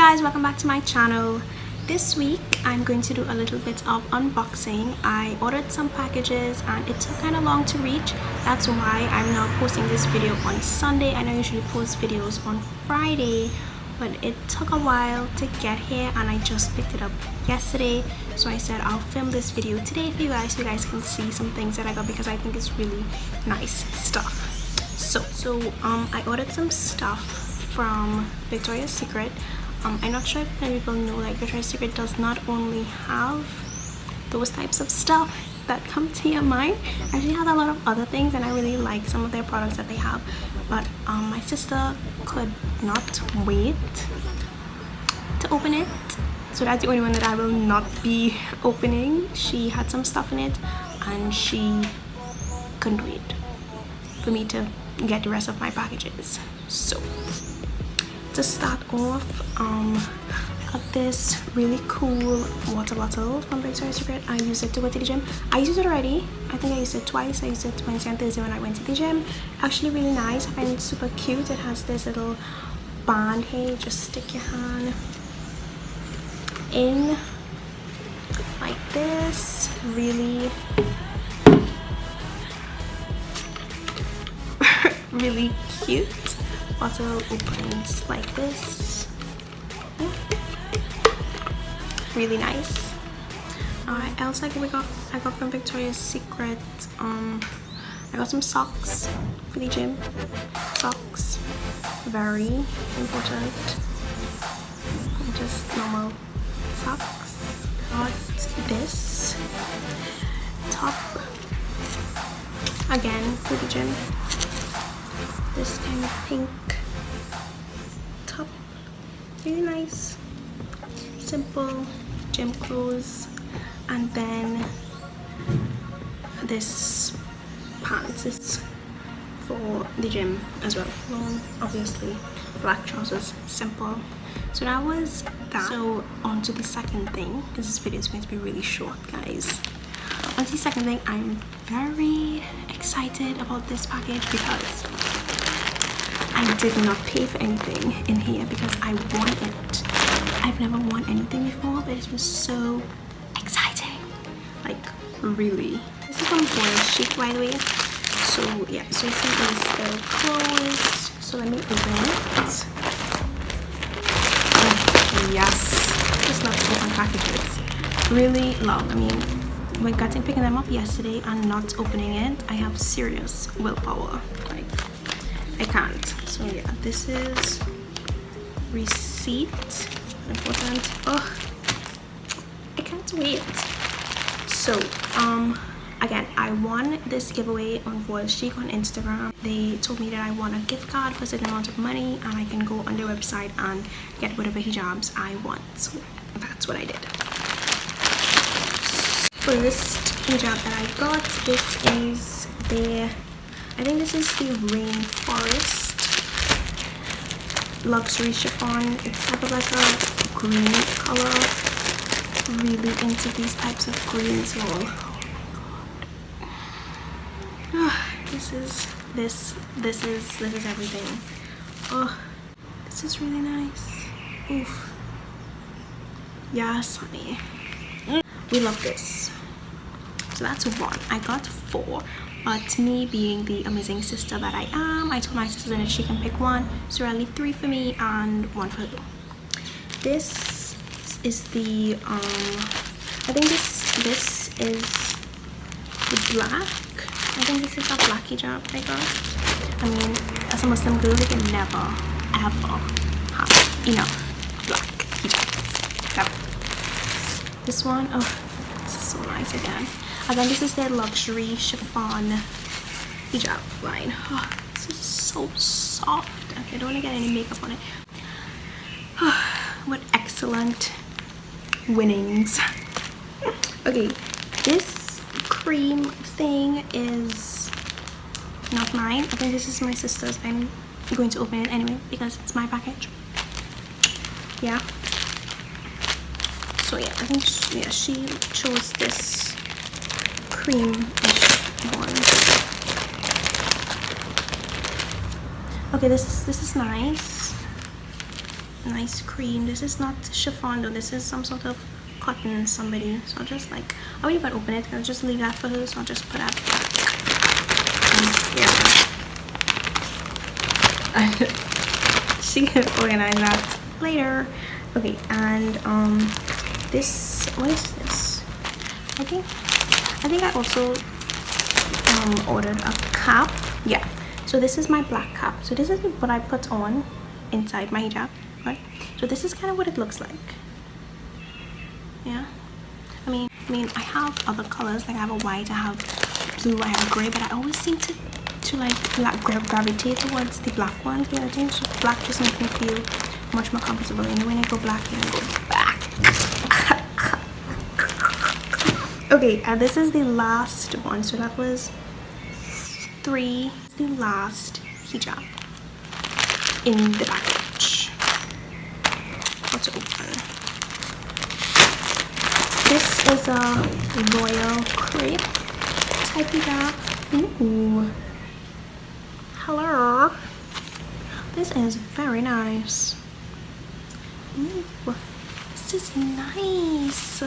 guys, welcome back to my channel. This week I'm going to do a little bit of unboxing. I ordered some packages and it took kind of long to reach. That's why I'm now posting this video on Sunday. I usually post videos on Friday, but it took a while to get here and I just picked it up yesterday. So I said I'll film this video today for you guys so you guys can see some things that I got because I think it's really nice stuff. So I ordered some stuff from Victoria's Secret. I'm not sure if many people know, like, Victoria's Secret does not only have those types of stuff that come to your mind, actually have a lot of other things, and I really like some of their products that they have. But my sister could not wait to open it, so that's the only one that I will not be opening. She had some stuff in it and she couldn't wait for me to get the rest of my packages. So to start off, I got this really cool water bottle from Victoria's Secret. I use it to go to the gym. I used it already. I think I used it twice. I used it Wednesday and Thursday when I went to the gym. Actually really nice. I find it super cute. It has this little band here. Just stick your hand in like this. Really really cute. Bottle opens like this. Yeah, really nice. Else I got from Victoria's Secret, I got some socks for the gym. Socks, very important. Just normal socks. Got this top again for the gym. This kind of pink top, really nice, simple gym clothes. And then this pants is for the gym as well. Long, obviously, black trousers, simple. So that was that. So on to the second thing, because this video is going to be really short, guys. On to the second thing, I'm very excited about this package because I did not pay for anything in here because I won it. I've never won anything before, but it was so exciting. Like, really. This is from Voile Chic, by the way. So yeah, so you see it's still closed. So let me open it. Oh, yes. Just love to open packages. Really love. I mean, when picking them up yesterday and not opening it, I have serious willpower. Like, I can't. So yeah, this is receipt. Important. Oh, I can't wait. So again, I won this giveaway on Voile Chic on Instagram. They told me that I won a gift card for a certain amount of money and I can go on their website and get whatever hijabs I want. So that's what I did. First hijab that I got, this is their, I think this is the Rainforest luxury chiffon. It's type of like a green color. Really into these types of greens. Oh, this is everything. Oh, this is really nice. Oof. Yes, honey. We love this. So that's one. I got 4. But me being the amazing sister that I am, I told my sister that she can pick one. So only 3 for me and 1 for her. This is the I think this is the black. I think this is a black hijab I got. I mean, as a Muslim girl, you can never ever have enough black hijabs. Ever. This one, oh, this is so nice again. Again, this is their luxury chiffon hijab line. Oh, this is so soft. Okay, I don't want to get any makeup on it. Oh, what excellent winnings. Okay, this cream thing is not mine. I think this is my sister's. I'm going to open it anyway because it's my package. Yeah. So yeah, I think she chose this cream-ish one. Okay, this is nice. nice cream. This is not chiffon though, this is some sort of cotton somebody. So I'll just like, I won't even open it, I'll just leave that for her. So I'll just put that back. She can organize that later. Okay, and this, what is this? I think I also ordered a cap. Yeah, so this is my black cap. So this is what I put on inside my hijab, right? So this is kind of what it looks like. Yeah, I mean I have other colors, like I have a white, I have blue, I have a gray, but I always seem to like gravitate towards the black one. You know, I think black just makes me feel much more comfortable. And when I go black, then I go back. Okay, and this is the last one. So that was 3. The last hijab in the package. Let's open. This is a royal crepe type hijab. Ooh. Hello. This is very nice. Ooh, this is nice.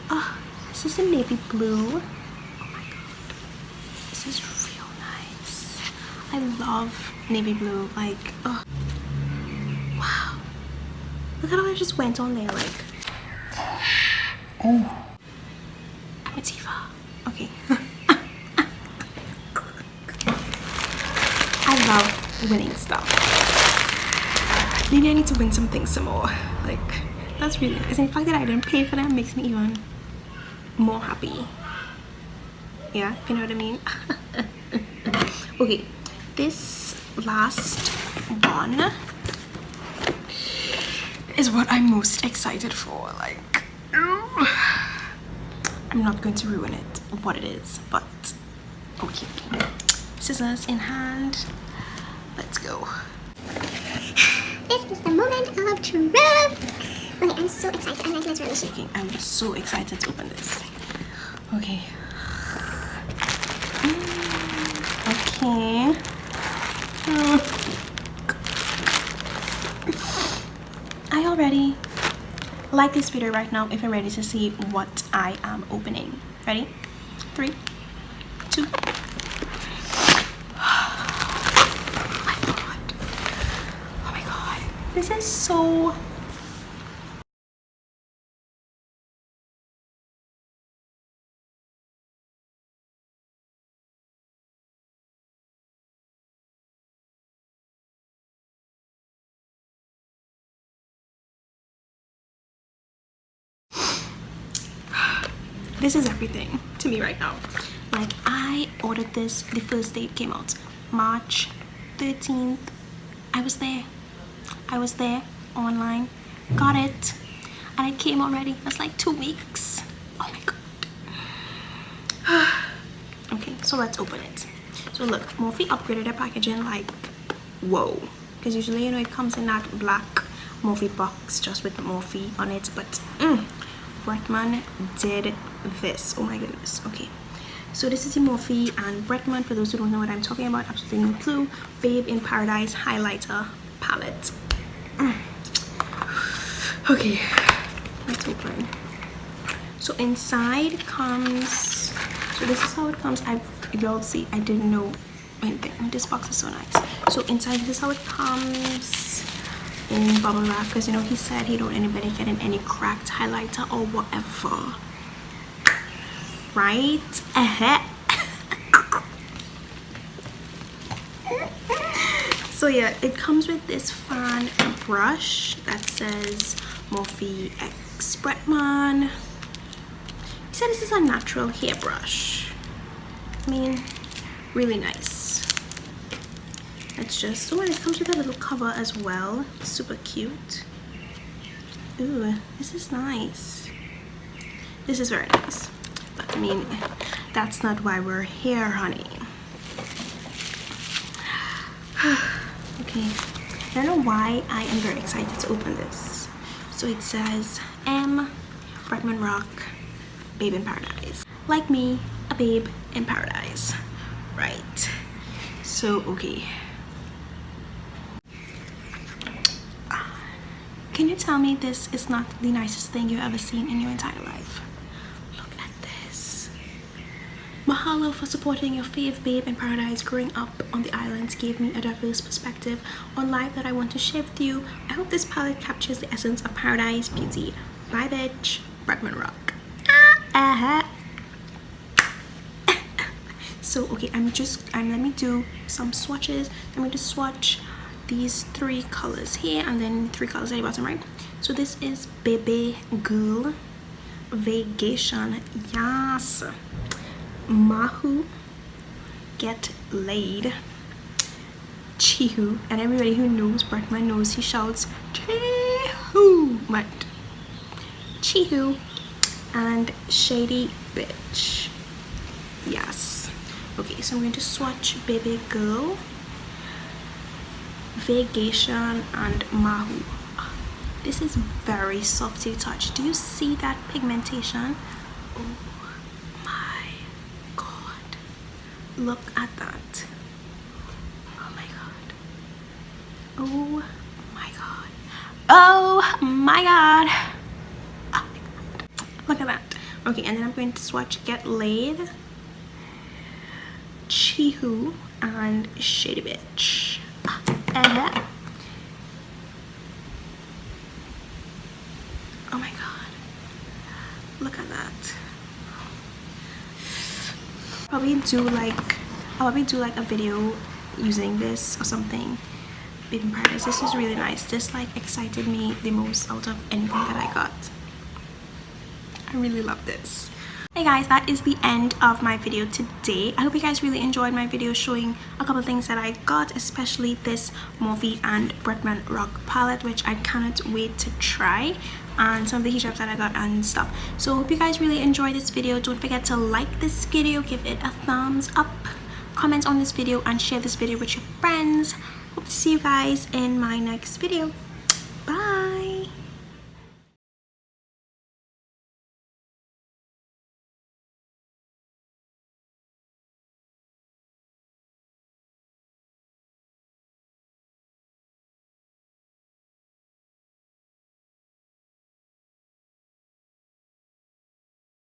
Oh, this is a navy blue. Oh my god, this is real nice. I love navy blue. Like, oh, wow. Look at how I just went on there. Like, oh, Nafisah. Okay. I love winning stuff. Maybe I need to win some things some more. Like, that's really nice. And the fact that I didn't pay for them makes me even more happy. Yeah, if you know what I mean. Okay, this last one is what I'm most excited for. Like, I'm not going to ruin it, what it is, but okay. Scissors in hand. Let's go. This is the moment of truth. Okay, I'm so excited. I'm making this really shaking. I'm so excited to open this. Okay. Okay. Are you all ready? Like this video right now if you're ready to see what I am opening. Ready? 3, 2. This is so... This is everything to me right now. Like, I ordered this the first day it came out, March 13th. I was there online, got it, and it came already. That's like 2 weeks. Oh my god. Okay, so let's open it. So look, Morphe upgraded their packaging, like, whoa, because usually, you know, it comes in that black Morphe box just with Morphe on it, but Bretman did this. Oh my goodness. Okay, so this is the Morphe and Bretman. For those who don't know what I'm talking about, absolutely no clue. Babe in Paradise highlighter palette. Okay, let's open. So inside comes, so this is how it comes. Y'all see, I didn't know anything. This box is so nice. So inside, this is how it comes in bubble wrap, because you know he said he don't want anybody getting any cracked highlighter or whatever, right? So yeah, it comes with this fan brush that says Morphe X Bretman. He said this is a natural hairbrush. I mean, really nice. It's just, oh, and it comes with a little cover as well. Super cute. Ooh, this is nice. This is very nice. But I mean, that's not why we're here, honey. Okay, I don't know why I am very excited to open this. So it says M. Bretman Rock, Babe in Paradise. Like me, a babe in paradise, right? So okay. Can you tell me this is not the nicest thing you've ever seen in your entire life? Look at this. Mahalo for supporting your fave babe in paradise. Growing up on the islands gave me a diverse perspective on life that I want to share with you. I hope this palette captures the essence of paradise beauty. Bye bitch. Bretman Rock. So okay, let me do some swatches. I'm going to swatch these 3 colors here and then 3 colors at the bottom, right? So this is Baby Girl, Vacation, yes, Mahu, Get Laid, Chihu, and everybody who knows Bretman knows he shouts Chihu, but Chihu, and Shady Bitch, yes. Okay, so I'm going to swatch Baby Girl, Vacation, and Mahu. This is very soft to touch. Do you see that pigmentation? Oh my god, look at that. Oh my god, oh my god, oh my god, oh my god, look at that. Okay, and then I'm going to swatch Get Laid, Chihu, and Shady Bitch. Oh my god, look at that. I'll probably do like a video using this or something. Babe in Paradise, this is really nice. This like excited me the most out of anything that I got. I really love this. Hey guys, that is the end of my video today. I hope you guys really enjoyed my video showing a couple of things that I got, especially this Morphe and Bretman Rock palette, which I cannot wait to try, and some of the hijabs that I got and stuff. So I hope you guys really enjoyed this video. Don't forget to like this video, give it a thumbs up, comment on this video, and share this video with your friends. Hope to see you guys in my next video.